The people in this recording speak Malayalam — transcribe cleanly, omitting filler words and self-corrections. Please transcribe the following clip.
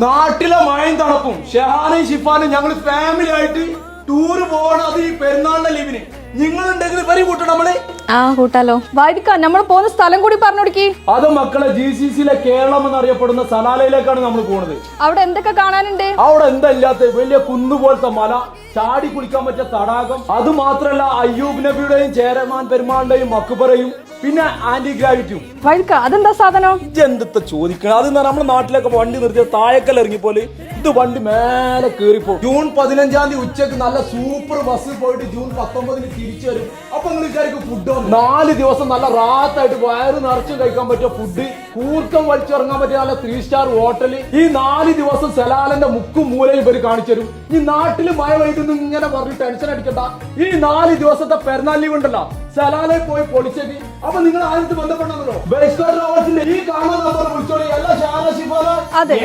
നാട്ടിലെ മഴയും തണുപ്പും ഷെഹാനയും ഷിഫാനും ഞങ്ങൾ ഫാമിലി ആയിട്ട് ടൂറ് പോകണം. അത് ഈ പെരുന്നാളിന്റെ ലീവിന് നിങ്ങളുണ്ടെങ്കിൽ വരി കൂട്ടണം നമ്മള്. ആ കൂട്ടാലോ. വായിക്കാം, നമ്മൾ പോകുന്ന സ്ഥലം കൂടി പറഞ്ഞു കൊടുക്കി. അത് മക്കളെ GCCയിലെ കേരളം എന്നറിയപ്പെടുന്ന സലാലയിലേക്കാണ് നമ്മൾ പോകുന്നത്. അവിടെ എന്തൊക്കെ കാണാനുണ്ട്? അവിടെ എന്താ ഇല്ലാത്ത വലിയ കുന്നുപോലത്തെ മല, ചാടി കുളിക്കാൻ പറ്റിയ തടാകം, അത് മാത്രല്ല അയ്യൂബ് നബിയുടെയും ചേരമാൻ പെരുമാളിന്റെയും മക്ബറയും പിന്നെ ആന്റി ഗ്രാവിറ്റിയും. വഴിക്ക അതെന്താ സാധനം? എന്തൊക്കെ ചോദിക്കണം. അത് നമ്മുടെ നാട്ടിലൊക്കെ വണ്ടി നിർത്തിയ താഴക്കൽ ഇറങ്ങിപ്പോലെ ഇത് വണ്ടി മേലെ കേറിപ്പോ. ജൂൺ 15-ാം തീയതി ഉച്ചക്ക് നല്ല സൂപ്പർ ബസ്സിൽ പോയിട്ട് ജൂൺ 19-ന് തിരിച്ചു വരും. അപ്പൊ നിങ്ങൾ വിചാരിക്കും ഫുഡ് 4 ദിവസം നല്ല റാത്തായിട്ട് വയറ് നിറച്ചും കഴിക്കാൻ പറ്റിയ ഫുഡ്, കൂർക്കം വലിച്ചിറങ്ങാൻ പറ്റിയ നല്ല 3 സ്റ്റാർ ഹോട്ടല്. ഈ 4 ദിവസം സലാലന്റെ മുക്കും മൂലയും ഇവര് കാണിച്ചു തരും. ഈ നാട്ടില് മഴ പെയ്തെന്ന് ഇങ്ങനെ പറഞ്ഞ് ടെൻഷൻ അടിക്കണ്ട. ഈ 4 ദിവസത്തെ പെരുന്നാൾ ലീവ് ഉണ്ടല്ലോ, സലാലെ പോയി പൊളിച്ചേക്ക്. അപ്പൊ നിങ്ങൾ ആദ്യത്തെ ബന്ധപ്പെടണമല്ലോ. ഈ കാണുന്ന നമ്പർ വിളിച്ചോളി. എല്ലാ ഷാന ഷിഫാന. അതെ.